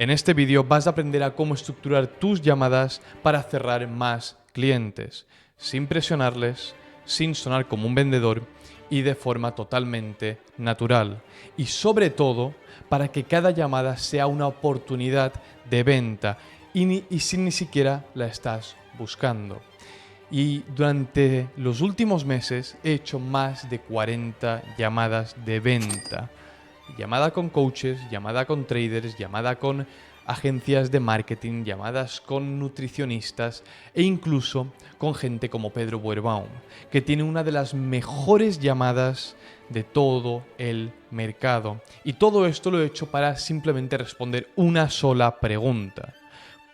En este vídeo vas a aprender a cómo estructurar tus llamadas para cerrar más clientes, sin presionarles, sin sonar como un vendedor y de forma totalmente natural. Y sobre todo, para que cada llamada sea una oportunidad de venta y sin ni siquiera la estás buscando. Y durante los últimos meses he hecho más de 40 llamadas de venta. Llamada con coaches, llamada con traders, llamada con agencias de marketing, llamadas con nutricionistas e incluso con gente como Pedro Buerbaum, que tiene una de las mejores llamadas de todo el mercado. Y todo esto lo he hecho para simplemente responder una sola pregunta.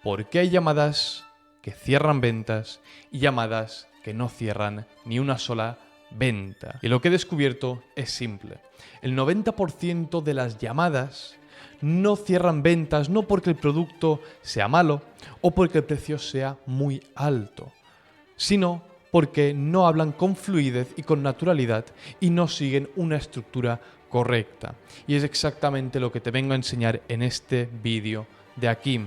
¿Por qué hay llamadas que cierran ventas y llamadas que no cierran ni una sola venta? Y lo que he descubierto es simple. El 90% de las llamadas no cierran ventas no porque el producto sea malo o porque el precio sea muy alto, sino porque no hablan con fluidez y con naturalidad y no siguen una estructura correcta. Y es exactamente lo que te vengo a enseñar en este vídeo de aquí.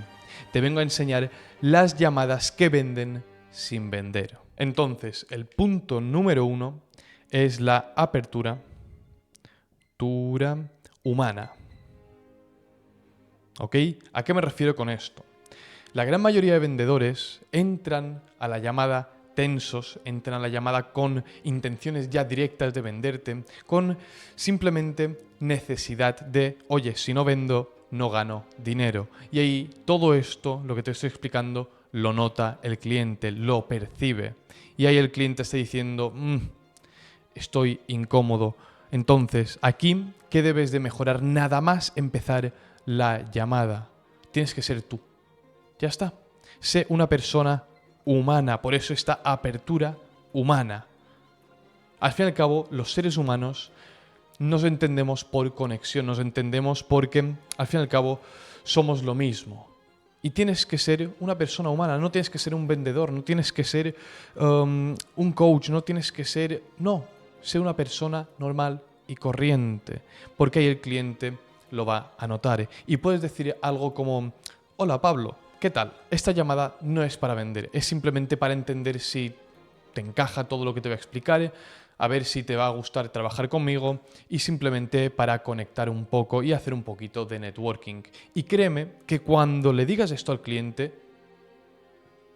Te vengo a enseñar las llamadas que venden sin vender. Entonces, el punto número 1 es la apertura humana. ¿Ok? ¿A qué me refiero con esto? La gran mayoría de vendedores entran a la llamada tensos, entran a la llamada con intenciones ya directas de venderte, con simplemente necesidad de, oye, si no vendo, no gano dinero. Y ahí todo esto, lo que te estoy explicando, lo nota el cliente, lo percibe. Y ahí el cliente está diciendo, estoy incómodo. Entonces, aquí, ¿qué debes de mejorar? Nada más empezar la llamada. Tienes que ser tú. Ya está. Sé una persona humana, por eso esta apertura humana. Al fin y al cabo, los seres humanos nos entendemos por conexión, nos entendemos porque al fin y al cabo somos lo mismo. Y tienes que ser una persona humana, no tienes que ser un vendedor, no tienes que ser un coach, no tienes que ser... No, sé una persona normal y corriente, porque ahí el cliente lo va a notar. Y puedes decir algo como, hola Pablo, ¿qué tal? Esta llamada no es para vender, es simplemente para entender si te encaja todo lo que te voy a explicar, a ver si te va a gustar trabajar conmigo y simplemente para conectar un poco y hacer un poquito de networking. Y créeme que cuando le digas esto al cliente,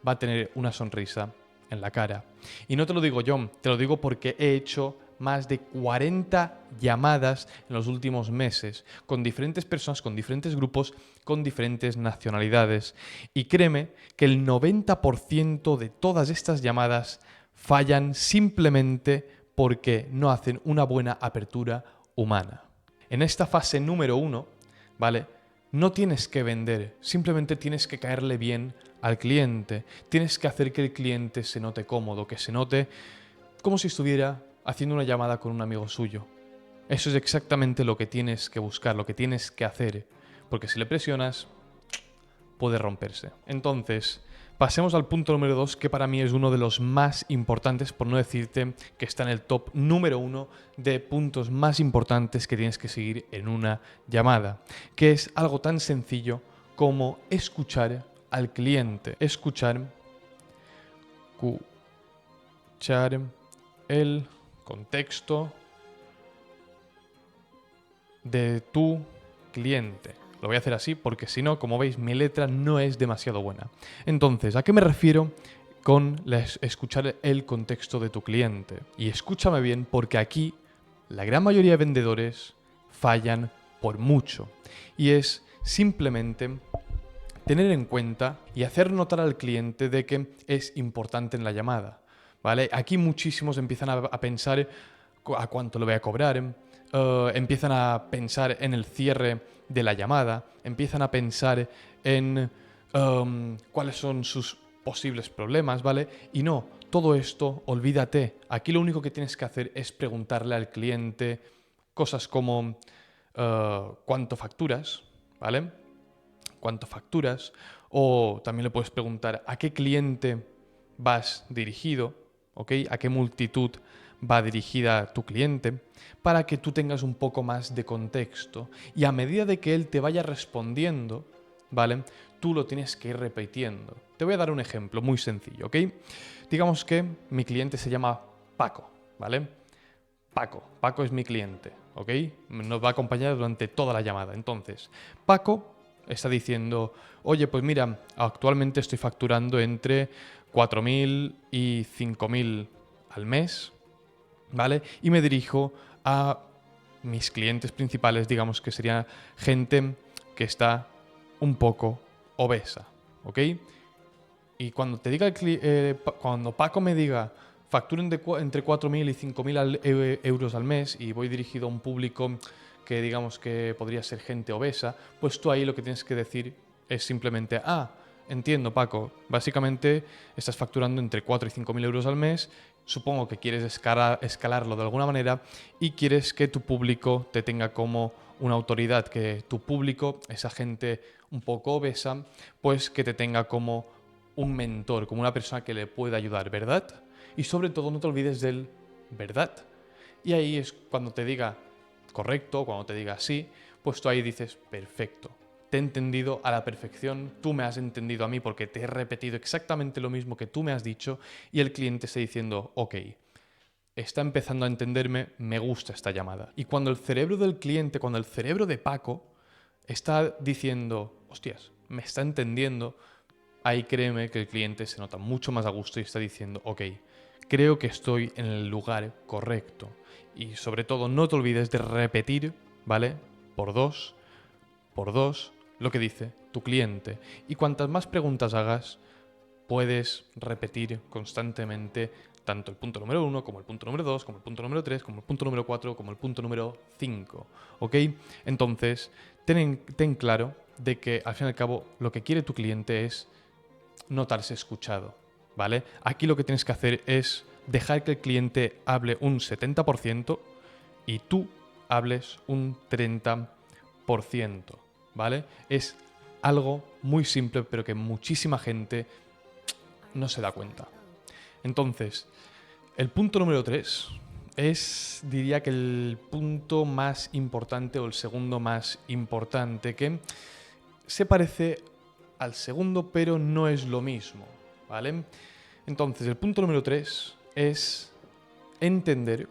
va a tener una sonrisa en la cara. Y no te lo digo yo, te lo digo porque he hecho más de 40 llamadas en los últimos meses con diferentes personas, con diferentes grupos, con diferentes nacionalidades. Y créeme que el 90% de todas estas llamadas fallan simplemente porque no hacen una buena apertura humana. En esta fase número 1, ¿vale? No tienes que vender, simplemente tienes que caerle bien al cliente. Tienes que hacer que el cliente se note cómodo, que se note como si estuviera haciendo una llamada con un amigo suyo. Eso es exactamente lo que tienes que buscar, lo que tienes que hacer, porque si le presionas, puede romperse. Entonces, pasemos al punto número 2, que para mí es uno de los más importantes, por no decirte que está en el top número 1 de puntos más importantes que tienes que seguir en una llamada, que es algo tan sencillo como escuchar al cliente. Escuchar el contexto de tu cliente. Lo voy a hacer así porque si no, como veis, mi letra no es demasiado buena. Entonces, ¿a qué me refiero con escuchar el contexto de tu cliente? Y escúchame bien porque aquí la gran mayoría de vendedores fallan por mucho. Y es simplemente tener en cuenta y hacer notar al cliente de que es importante en la llamada, ¿vale? Aquí muchísimos empiezan a pensar a cuánto lo voy a cobrar, empiezan a pensar en el cierre de la llamada, empiezan a pensar en cuáles son sus posibles problemas, ¿vale? Y no, todo esto, olvídate. Aquí lo único que tienes que hacer es preguntarle al cliente cosas como cuánto facturas, ¿vale? Cuánto facturas, o también le puedes preguntar a qué cliente vas dirigido, ¿ok? A qué multitud va dirigida tu cliente, para que tú tengas un poco más de contexto. Y a medida de que él te vaya respondiendo, ¿vale? Tú lo tienes que ir repitiendo. Te voy a dar un ejemplo muy sencillo, ¿ok? Digamos que mi cliente se llama Paco, ¿vale? Paco es mi cliente, ¿ok? Nos va a acompañar durante toda la llamada. Entonces, Paco está diciendo, oye, pues mira, actualmente estoy facturando entre 4.000 y 5.000 al mes, ¿vale? Y me dirijo a mis clientes principales, digamos que sería gente que está un poco obesa, ¿ok? Y cuando te diga cuando Paco me diga facturen entre 4.000 y 5.000 euros al mes y voy dirigido a un público que digamos que podría ser gente obesa, pues tú ahí lo que tienes que decir es simplemente, entiendo Paco, básicamente estás facturando entre 4 y 5.000 euros al mes, supongo que quieres escalarlo de alguna manera y quieres que tu público te tenga como una autoridad, que tu público, esa gente un poco obesa, pues que te tenga como un mentor, como una persona que le pueda ayudar, ¿verdad? Y sobre todo no te olvides del ¿verdad? Y ahí es cuando te diga correcto, cuando te diga sí, pues tú ahí dices perfecto. Te he entendido a la perfección, tú me has entendido a mí porque te he repetido exactamente lo mismo que tú me has dicho y el cliente está diciendo, ok, está empezando a entenderme, me gusta esta llamada. Y cuando el cerebro del cliente, cuando el cerebro de Paco está diciendo, hostias, me está entendiendo, ahí créeme que el cliente se nota mucho más a gusto y está diciendo, ok, creo que estoy en el lugar correcto. Y sobre todo, no te olvides de repetir, ¿vale? Por dos, lo que dice tu cliente. Y cuantas más preguntas hagas, puedes repetir constantemente tanto el punto número 1 como el punto número 2, como el punto número 3, como el punto número 4, como el punto número 5. ¿Ok? Entonces, ten claro de que al fin y al cabo lo que quiere tu cliente es notarse escuchado, ¿vale? Aquí lo que tienes que hacer es dejar que el cliente hable un 70% y tú hables un 30%, ¿vale? Es algo muy simple, pero que muchísima gente no se da cuenta. Entonces, el punto número 3 es, diría que el punto más importante o el segundo más importante, que se parece al segundo, pero no es lo mismo, ¿vale? Entonces, el punto número 3 es entender,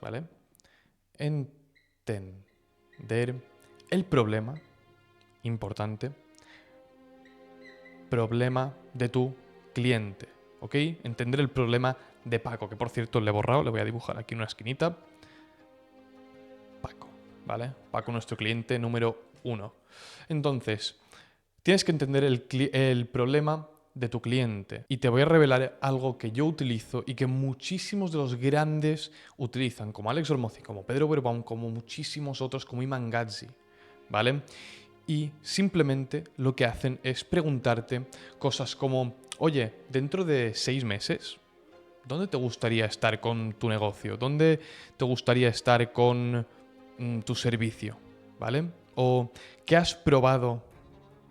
¿vale? Entender el problema, importante, problema de tu cliente, ¿ok? Entender el problema de Paco, que por cierto le he borrado, le voy a dibujar aquí una esquinita. Paco, ¿vale? Paco, nuestro cliente número 1. Entonces, tienes que entender el problema de tu cliente y te voy a revelar algo que yo utilizo y que muchísimos de los grandes utilizan, como Alex Hormozzi, como Pedro Buerbaum, como muchísimos otros, como Iman Gadzhi, ¿vale? Y simplemente lo que hacen es preguntarte cosas como, oye, dentro de 6 meses, ¿dónde te gustaría estar con tu negocio? ¿Dónde te gustaría estar con tu servicio? ¿Vale? O ¿qué has probado?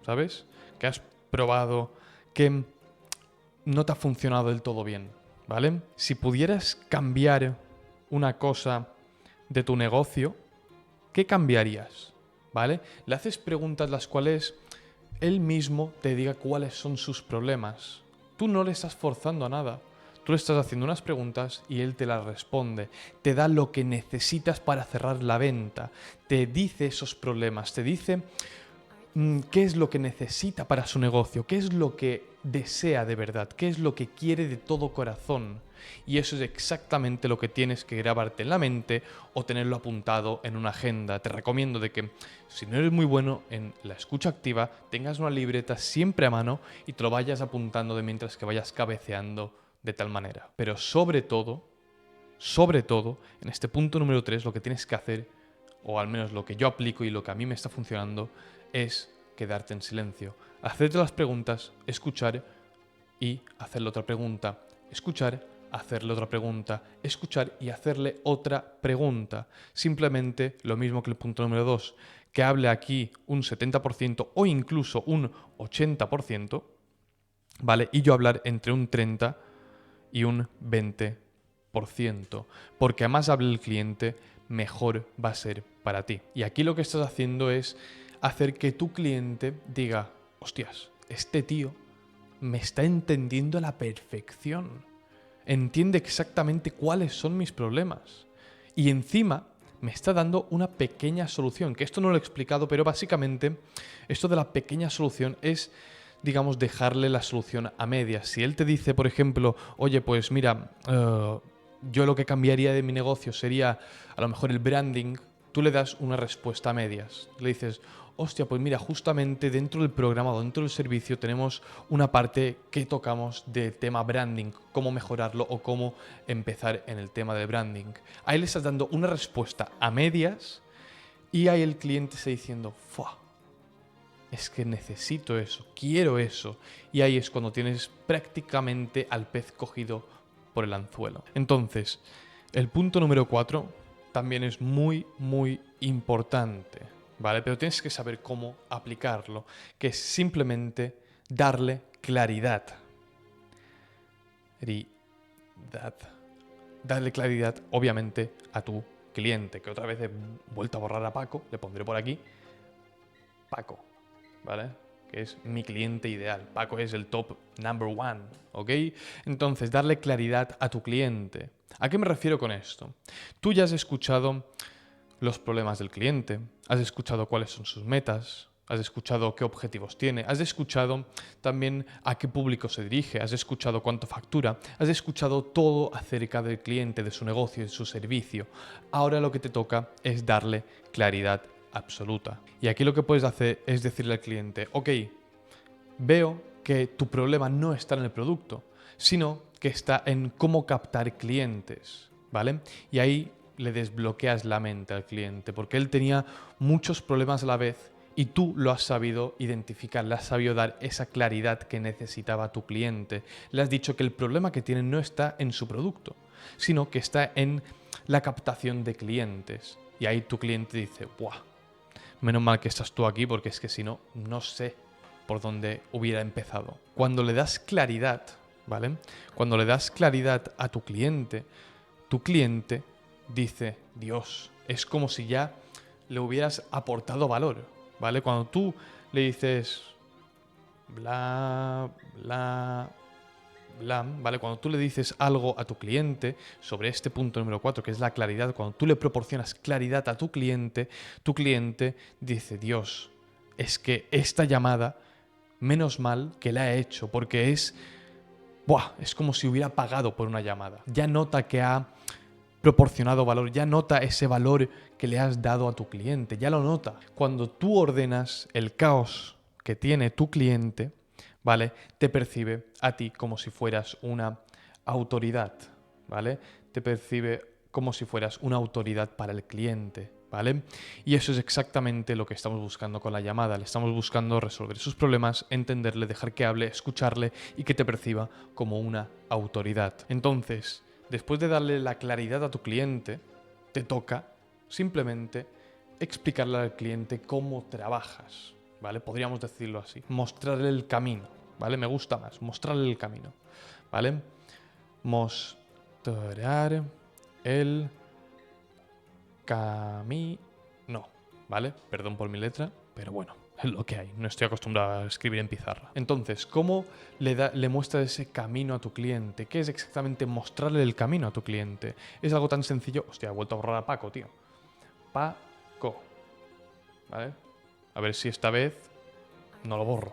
¿Sabes? ¿Qué has probado que no te ha funcionado del todo bien? ¿Vale? Si pudieras cambiar una cosa de tu negocio, ¿qué cambiarías? ¿Vale? Le haces preguntas las cuales él mismo te diga cuáles son sus problemas. Tú no le estás forzando a nada. Tú le estás haciendo unas preguntas y él te las responde. Te da lo que necesitas para cerrar la venta. Te dice esos problemas. Te dice qué es lo que necesita para su negocio. Qué es lo que desea de verdad. Qué es lo que quiere de todo corazón. Y eso es exactamente lo que tienes que grabarte en la mente o tenerlo apuntado en una agenda. Te recomiendo de que si no eres muy bueno en la escucha activa, tengas una libreta siempre a mano y te lo vayas apuntando de mientras que vayas cabeceando de tal manera. Pero sobre todo, en este punto número 3, lo que tienes que hacer, o al menos lo que yo aplico y lo que a mí me está funcionando, es quedarte en silencio. Hacerte las preguntas, escuchar y hacerle otra pregunta. Escuchar, hacerle otra pregunta, escuchar y hacerle otra pregunta. Simplemente lo mismo que el punto número 2, que hable aquí un 70% o incluso un 80%, ¿vale? Y yo hablar entre un 30 y un 20%. Porque a más hable el cliente, mejor va a ser para ti. Y aquí lo que estás haciendo es hacer que tu cliente diga, hostias, este tío me está entendiendo a la perfección. Entiende exactamente cuáles son mis problemas. Y encima me está dando una pequeña solución, que esto no lo he explicado, pero básicamente esto de la pequeña solución es, digamos, dejarle la solución a medias. Si él te dice, por ejemplo, oye, pues mira, yo lo que cambiaría de mi negocio sería a lo mejor el branding, tú le das una respuesta a medias. Le dices, hostia, pues mira, justamente dentro del programa o dentro del servicio tenemos una parte que tocamos del tema branding, cómo mejorarlo o cómo empezar en el tema de branding. Ahí le estás dando una respuesta a medias y ahí el cliente está diciendo, ¡fua! Es que necesito eso, quiero eso. Y ahí es cuando tienes prácticamente al pez cogido por el anzuelo. Entonces, el punto número 4 también es muy, muy importante, ¿vale? Pero tienes que saber cómo aplicarlo, que es simplemente darle claridad. Darle claridad, obviamente, a tu cliente, que otra vez he vuelto a borrar a Paco, le pondré por aquí, Paco, ¿vale? Que es mi cliente ideal. Paco es el top number one, ¿ok? Entonces, darle claridad a tu cliente. ¿A qué me refiero con esto? Tú ya has escuchado los problemas del cliente, has escuchado cuáles son sus metas, has escuchado qué objetivos tiene, has escuchado también a qué público se dirige, has escuchado cuánto factura, has escuchado todo acerca del cliente, de su negocio, de su servicio. Ahora lo que te toca es darle claridad absoluta. Y aquí lo que puedes hacer es decirle al cliente, ok, veo que tu problema no está en el producto, sino que está en cómo captar clientes, ¿vale? Y ahí le desbloqueas la mente al cliente, porque él tenía muchos problemas a la vez y tú lo has sabido identificar, le has sabido dar esa claridad que necesitaba tu cliente. Le has dicho que el problema que tiene no está en su producto, sino que está en la captación de clientes. Y ahí tu cliente dice, ¡buah! Menos mal que estás tú aquí porque es que si no, no sé por dónde hubiera empezado. Cuando le das claridad, ¿vale? Cuando le das claridad a tu cliente dice, Dios, es como si ya le hubieras aportado valor, ¿vale? Cuando tú le dices, bla, bla, bla, ¿vale? Cuando tú le dices algo a tu cliente sobre este punto número 4, que es la claridad, cuando tú le proporcionas claridad a tu cliente dice, Dios, es que esta llamada, menos mal que la he hecho, porque es como si hubiera pagado por una llamada. Ya nota que ha proporcionado valor, ya nota ese valor que le has dado a tu cliente, ya lo nota. Cuando tú ordenas el caos que tiene tu cliente, ¿vale? Te percibe a ti como si fueras una autoridad, ¿vale? Te percibe como si fueras una autoridad para el cliente, ¿vale? Y eso es exactamente lo que estamos buscando con la llamada. Le estamos buscando resolver sus problemas, entenderle, dejar que hable, escucharle y que te perciba como una autoridad. Entonces, después de darle la claridad a tu cliente, te toca simplemente explicarle al cliente cómo trabajas, ¿vale? Podríamos decirlo así. Mostrarle el camino, ¿vale? Me gusta más, mostrarle el camino, ¿vale? Mostrar el camino, ¿vale? Perdón por mi letra, pero bueno, es lo que hay. No estoy acostumbrado a escribir en pizarra. Entonces, ¿cómo le muestras ese camino a tu cliente? ¿Qué es exactamente mostrarle el camino a tu cliente? Es algo tan sencillo... Hostia, he vuelto a borrar a Paco, tío. Paco. ¿Vale? A ver si esta vez no lo borro.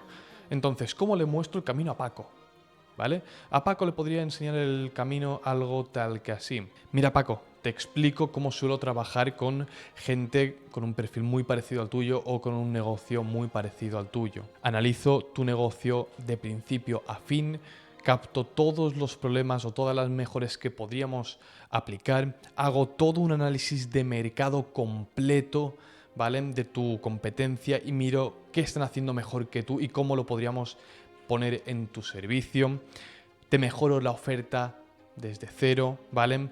Entonces, ¿cómo le muestro el camino a Paco? ¿Vale? A Paco le podría enseñar el camino algo tal que así. Mira, Paco, te explico cómo suelo trabajar con gente con un perfil muy parecido al tuyo o con un negocio muy parecido al tuyo. Analizo tu negocio de principio a fin, capto todos los problemas o todas las mejores que podríamos aplicar, hago todo un análisis de mercado completo, ¿vale? De tu competencia y miro qué están haciendo mejor que tú y cómo lo podríamos poner en tu servicio. Te mejoro la oferta desde cero, ¿vale?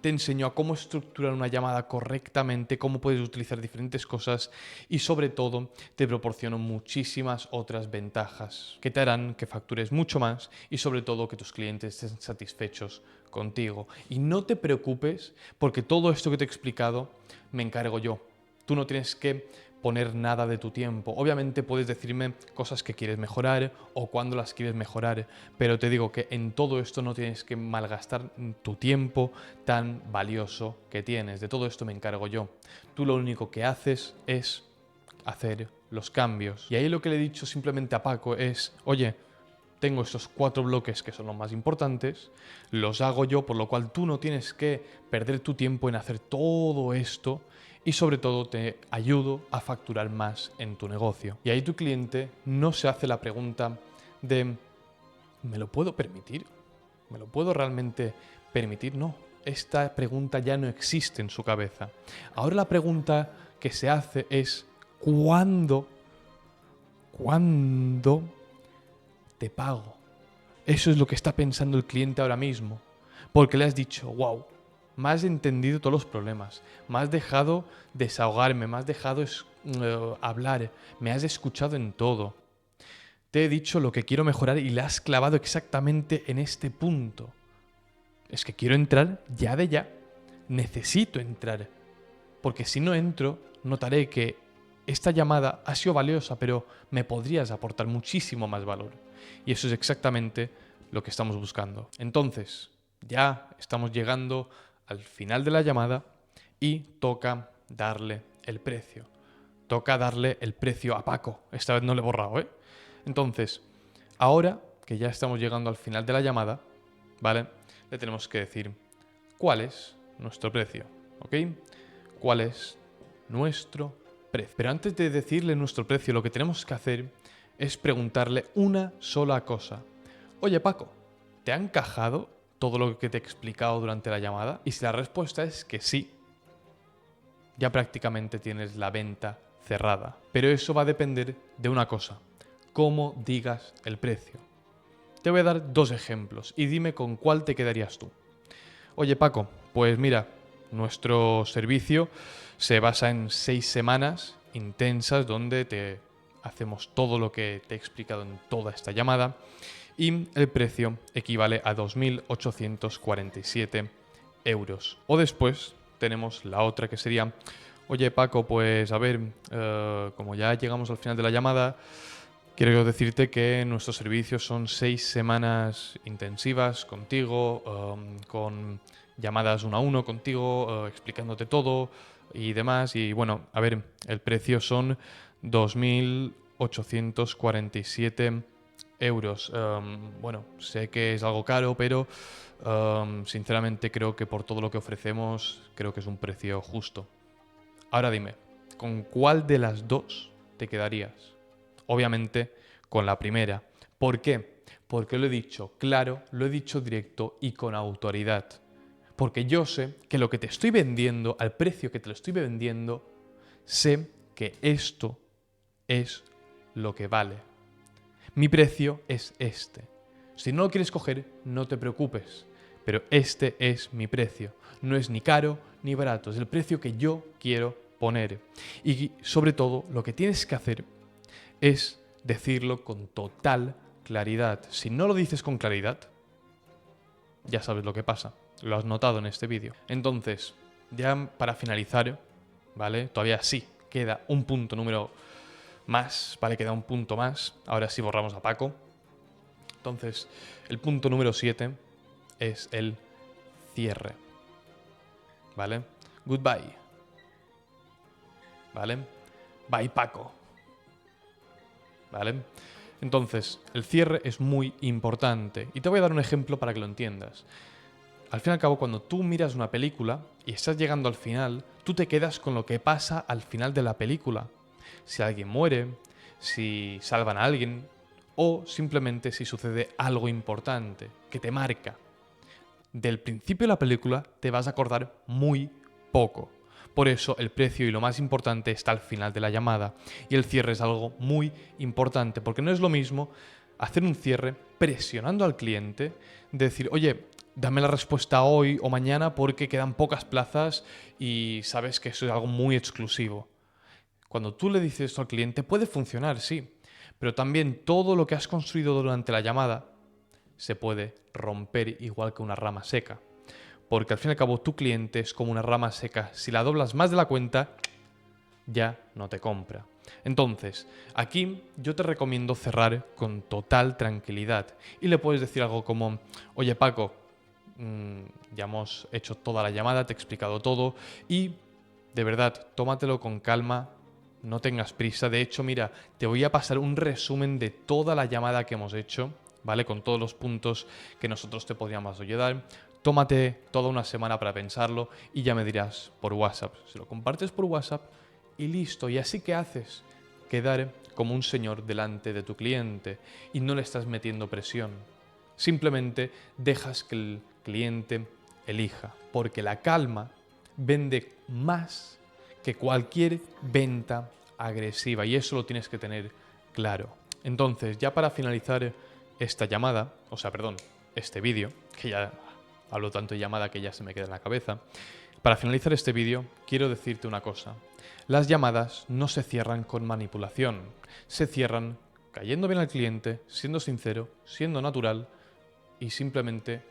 Te enseño a cómo estructurar una llamada correctamente, cómo puedes utilizar diferentes cosas y sobre todo te proporciono muchísimas otras ventajas que te harán que factures mucho más y sobre todo que tus clientes estén satisfechos contigo. Y no te preocupes porque todo esto que te he explicado me encargo yo. Tú no tienes que poner nada de tu tiempo. Obviamente puedes decirme cosas que quieres mejorar o cuándo las quieres mejorar, pero te digo que en todo esto no tienes que malgastar tu tiempo tan valioso que tienes. De todo esto me encargo yo. Tú lo único que haces es hacer los cambios. Y ahí lo que le he dicho simplemente a Paco es, oye, tengo estos 4 bloques que son los más importantes, los hago yo, por lo cual tú no tienes que perder tu tiempo en hacer todo esto y sobre todo te ayudo a facturar más en tu negocio. Y ahí tu cliente no se hace la pregunta de, ¿me lo puedo permitir? ¿Me lo puedo realmente permitir? No, esta pregunta ya no existe en su cabeza. Ahora la pregunta que se hace es, ¿cuándo te pago? Eso es lo que está pensando el cliente ahora mismo. Porque le has dicho, wow, me has entendido todos los problemas, me has dejado desahogarme, me has dejado hablar, me has escuchado en todo. Te he dicho lo que quiero mejorar y le has clavado exactamente en este punto. Es que quiero entrar ya de ya. Necesito entrar. Porque si no entro, notaré que esta llamada ha sido valiosa, pero me podrías aportar muchísimo más valor. Y eso es exactamente lo que estamos buscando. Entonces, ya estamos llegando al final de la llamada y toca darle el precio. Toca darle el precio a Paco. Esta vez no le he borrado, ¿eh? Entonces, ahora que ya estamos llegando al final de la llamada, ¿vale? Le tenemos que decir cuál es nuestro precio, ¿ok? ¿Cuál es nuestro precio? Pero antes de decirle nuestro precio, lo que tenemos que hacer es preguntarle una sola cosa. Oye, Paco, ¿te ha encajado todo lo que te he explicado durante la llamada? Y si la respuesta es que sí, ya prácticamente tienes la venta cerrada. Pero eso va a depender de una cosa, cómo digas el precio. Te voy a dar 2 ejemplos y dime con cuál te quedarías tú. Oye, Paco, pues mira, nuestro servicio se basa en 6 semanas intensas donde te hacemos todo lo que te he explicado en toda esta llamada y el precio equivale a 2.847 euros. O después tenemos la otra que sería, oye Paco, pues a ver, como ya llegamos al final de la llamada, quiero decirte que nuestros servicios son 6 semanas intensivas contigo, con llamadas 1 a 1 contigo, explicándote todo y demás. Y bueno, a ver, el precio son 2.847 euros. Bueno, sé que es algo caro, pero sinceramente creo que por todo lo que ofrecemos, creo que es un precio justo. Ahora dime, ¿con cuál de las dos te quedarías? Obviamente con la primera. ¿Por qué? Porque lo he dicho claro, lo he dicho directo y con autoridad. Porque yo sé que lo que te estoy vendiendo, al precio que te lo estoy vendiendo, sé que esto es lo que vale. Mi precio es este. Si no lo quieres coger, no te preocupes. Pero este es mi precio. No es ni caro ni barato. Es el precio que yo quiero poner. Y sobre todo, lo que tienes que hacer es decirlo con total claridad. Si no lo dices con claridad, ya sabes lo que pasa. Lo has notado en este vídeo. Entonces, ya para finalizar, ¿vale? Todavía sí, queda un punto número más, ¿vale? Queda un punto más. Ahora sí borramos a Paco. Entonces, el punto número 7 es el cierre. ¿Vale? Goodbye. ¿Vale? Bye, Paco. ¿Vale? Entonces, el cierre es muy importante. Y te voy a dar un ejemplo para que lo entiendas. Al fin y al cabo, cuando tú miras una película y estás llegando al final, tú te quedas con lo que pasa al final de la película. Si alguien muere, si salvan a alguien o simplemente si sucede algo importante que te marca. Del principio de la película te vas a acordar muy poco. Por eso el precio y lo más importante está al final de la llamada. Y el cierre es algo muy importante, porque no es lo mismo hacer un cierre presionando al cliente, decir, oye, dame la respuesta hoy o mañana porque quedan pocas plazas y sabes que eso es algo muy exclusivo. Cuando tú le dices esto al cliente puede funcionar, sí, pero también todo lo que has construido durante la llamada se puede romper igual que una rama seca. Porque al fin y al cabo tu cliente es como una rama seca. Si la doblas más de la cuenta, ya no te compra. Entonces, aquí yo te recomiendo cerrar con total tranquilidad y le puedes decir algo como, oye Paco, ya hemos hecho toda la llamada, te he explicado todo y de verdad, tómatelo con calma, no tengas prisa. De hecho, mira, te voy a pasar un resumen de toda la llamada que hemos hecho, ¿vale? Con todos los puntos que nosotros te podríamos ayudar. Tómate toda una semana para pensarlo y ya me dirás por WhatsApp. Se lo compartes por WhatsApp y listo. Y así que haces quedar como un señor delante de tu cliente y no le estás metiendo presión. Simplemente dejas que el cliente elija, porque la calma vende más que cualquier venta agresiva y eso lo tienes que tener claro. Entonces, ya para finalizar esta llamada, este vídeo, que ya hablo tanto de llamada que ya se me queda en la cabeza, para finalizar este vídeo quiero decirte una cosa. Las llamadas no se cierran con manipulación, se cierran cayendo bien al cliente, siendo sincero, siendo natural y simplemente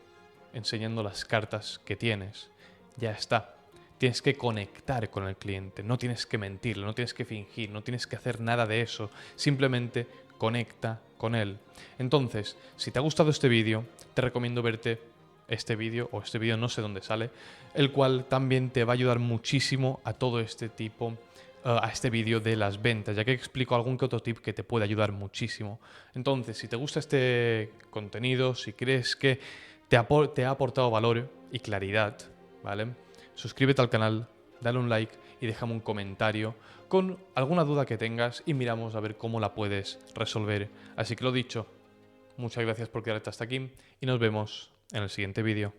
enseñando las cartas que tienes. Ya está. Tienes que conectar con el cliente, no tienes que mentirle, no tienes que fingir, no tienes que hacer nada de eso. Simplemente conecta con él. Entonces, si te ha gustado este vídeo, te recomiendo verte este vídeo, o este vídeo no sé dónde sale, el cual también te va a ayudar muchísimo a todo este tipo, a este vídeo de las ventas, ya que explico algún que otro tip que te puede ayudar muchísimo. Entonces, si te gusta este contenido, si crees que te ha aportado valor y claridad, ¿vale? Suscríbete al canal, dale un like y déjame un comentario con alguna duda que tengas y miramos a ver cómo la puedes resolver. Así que lo dicho, muchas gracias por quedarte hasta aquí y nos vemos en el siguiente vídeo.